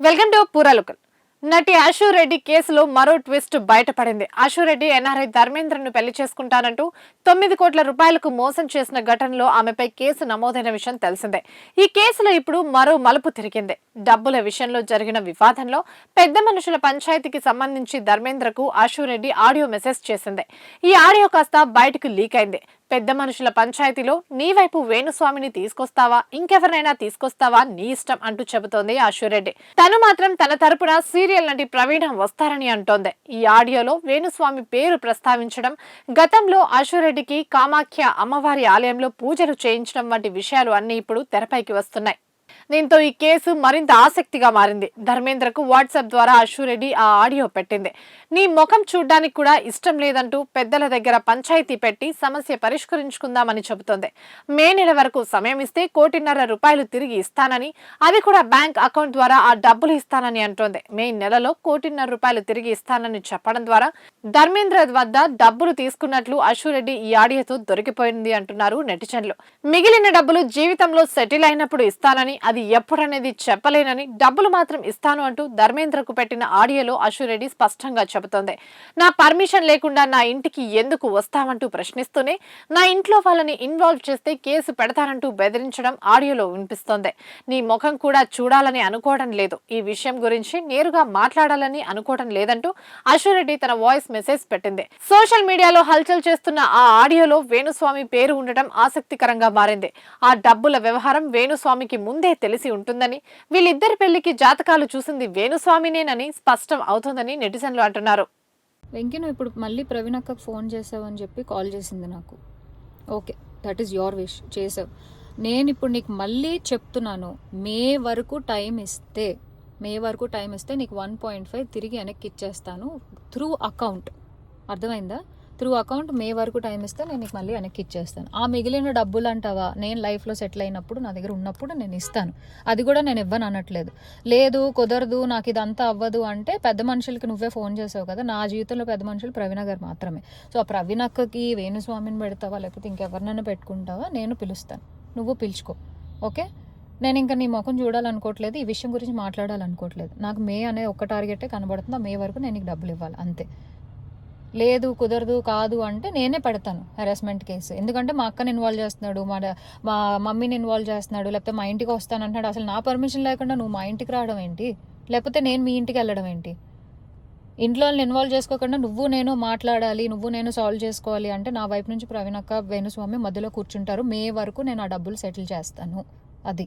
Welcome to పూరాలుకల్. నటి ఆశు రెడ్డి కేసులో మరో ట్విస్ట్ బయటపడింది. ఆశు రెడ్డి ఎన్ఆర్ఐ ధర్మేంద్రను పెళ్లి చేసుకుంటానంటూ 9 కోట్ల రూపాయలకు మోసం చేసిన ఘటనలో ఆమెపై కేసు నమోదైన విషయం తెలిసిందే. ఈ కేసులో ఇప్పుడు మరో మలుపు తిరిగింది. డబ్బుల విషయంలో జరిగిన వివాదంలో పెద్ద మనుషుల పంచాయతీకి సంబంధించి ధర్మేంద్రకు ఆశు రెడ్డి ఆడియో మెసేజ్ చేసింది. ఈ ఆడియో కాస్త బయటకు లీక్ అయింది. పెద్ద మనుషుల పంచాయతీలో నీ వైపు వేణుస్వామిని తీసుకొస్తావా, ఇంకెవరినైనా తీసుకొస్తావా, నీ ఇష్టం అంటూ చెబుతోంది ఆశురెడ్డి. తను మాత్రం తన తరపున సీరియల్ నటి ప్రవీణ వస్తారని అంటోంది. ఈ ఆడియోలో వేణుస్వామి పేరు ప్రస్తావించడం, గతంలో ఆశురెడ్డికి కామాఖ్య అమ్మవారి ఆలయంలో పూజలు చేయించడం వంటి విషయాలు అన్ని ఇప్పుడు తెరపైకి వస్తున్నాయి. దీంతో ఈ కేసు మరింత ఆసక్తిగా మారింది. ధర్మేంద్రకు వాట్సాప్ ద్వారా ఆశురెడ్డి ఆ ఆడియో పెట్టింది. నీ ముఖం చూడ్డానికి కూడా ఇష్టం లేదంటూ పెద్దల దగ్గర పంచాయతీ పెట్టి సమస్య పరిష్కరించుకుందామని చెబుతోంది. మే నెల వరకు సమయం ఇస్తే 1.5 కోటి తిరిగి ఇస్తానని, అది కూడా బ్యాంక్ అకౌంట్ ద్వారా ఆ డబ్బులు ఇస్తానని అంటోంది. మే నెలలో 1.5 కోటి తిరిగి ఇస్తానని చెప్పడం ద్వారా ధర్మేంద్ర వద్ద డబ్బులు తీసుకున్నట్లు ఆశురెడ్డి ఈ ఆడియోతో దొరికిపోయింది అంటున్నారు నెటిజన్లు. మిగిలిన డబ్బులు జీవితంలో సెటిల్ అయినప్పుడు ఇస్తానని, అది ఎప్పుడనేది చెప్పలేనని, డబ్బులు మాత్రం ఇస్తాను అంటూ ధర్మేంద్రకు పెట్టిన ఆడియోలో ఆశురెడ్డి స్పష్టంగా చెబుతోంది. నా పర్మిషన్ లేకుండా నా ఇంటికి ఎందుకు వస్తామంటూ ప్రశ్నిస్తూనే నా ఇంట్లో వాళ్ళని ఇన్వాల్వ్ చేస్తే కేసు పెడతానంటూ బెదిరించడం ఆడియోలో వినిపిస్తోంది. నీ ముఖం కూడా చూడాలని అనుకోవడం లేదు, ఈ విషయం గురించి నేరుగా మాట్లాడాలని అనుకోవడం లేదంటూ ఆశురెడ్డి తన వాయిస్ మెసేజ్ పెట్టింది. సోషల్ మీడియాలో హల్చల్ చేస్తున్న ఆ ఆడియోలో వేణుస్వామి పేరు ఉండటం ఆసక్తికరంగా మారింది. ఆ డబ్బుల వ్యవహారం వేణుస్వామికి ముందే తెలిసి ఉంటుందని, వీళ్ళిద్దరి పెళ్లికి జాతకాలు చూసింది వేణుస్వామినేనని స్పష్టం అవుతుందని నెటిజన్లు అంటున్నారు. వెంకీ, నువ్వు ఇప్పుడు మళ్ళీ ప్రవీణ్ అక్కకు ఫోన్ చేసావని చెప్పి కాల్ చేసింది నాకు. Okay, that is your wish, చేసావు. నేను ఇప్పుడు నీకు మళ్ళీ చెప్తున్నాను, మే వరకు టైం ఇస్తే నీకు 1.5 తిరిగి వెనక్కి ఇచ్చేస్తాను త్రూ అకౌంట్. అర్థమైందా? త్రూ అకౌంట్ మే వరకు టైం ఇస్తే నేను నీకు మళ్ళీ వెనక్కి ఇచ్చేస్తాను. ఆ మిగిలిన డబ్బులు అంటావా, నేను లైఫ్లో సెటిల్ అయినప్పుడు నా దగ్గర ఉన్నప్పుడు నేను ఇస్తాను. అది కూడా నేను ఇవ్వను అనట్లేదు. లేదు కుదరదు, నాకు ఇదంతా అవ్వదు అంటే పెద్ద మనుషులకి నువ్వే ఫోన్ చేసావు కదా. నా జీవితంలో పెద్ద మనుషులు ప్రవీణ గారు మాత్రమే. సో ఆ ప్రవీణ అక్కకి వేణుస్వామిని పెడతావా లేకపోతే ఇంకెవరినైనా పెట్టుకుంటావా, నేను పిలుస్తాను, నువ్వు పిలుచుకో. ఓకే, నేను ఇంకా నీ ముఖం చూడాలనుకోవట్లేదు, ఈ విషయం గురించి మాట్లాడాలనుకోవట్లేదు. నాకు మే అనే ఒక్క టార్గెటే కనబడుతుంది. మే వరకు నేను నీకు డబ్బులు ఇవ్వాలి అంతే. లేదు కుదరదు కాదు అంటే నేనే పెడతాను హెరాస్మెంట్ కేసు. ఎందుకంటే మా అక్కని ఇన్వాల్వ్ చేస్తున్నాడు, మా మమ్మీని ఇన్వాల్వ్ చేస్తున్నాడు, లేకపోతే మా ఇంటికి వస్తానంటున్నాడు. అసలు నా పర్మిషన్ లేకుండా నువ్వు మా ఇంటికి రావడం ఏంటి, లేకపోతే నేను మీ ఇంటికి వెళ్ళడం ఏంటి? ఇంట్లో ఇన్వాల్వ్ చేసుకోకుండా నువ్వు నేను మాట్లాడాలి, నువ్వు నేను సాల్వ్ చేసుకోవాలి అంటే నా వైపు నుంచి ప్రవీణ్ అక్క వేణుస్వామి మధ్యలో కూర్చుంటారు. మే వరకు నేను ఆ డబ్బులు సెటిల్ చేస్తాను. అది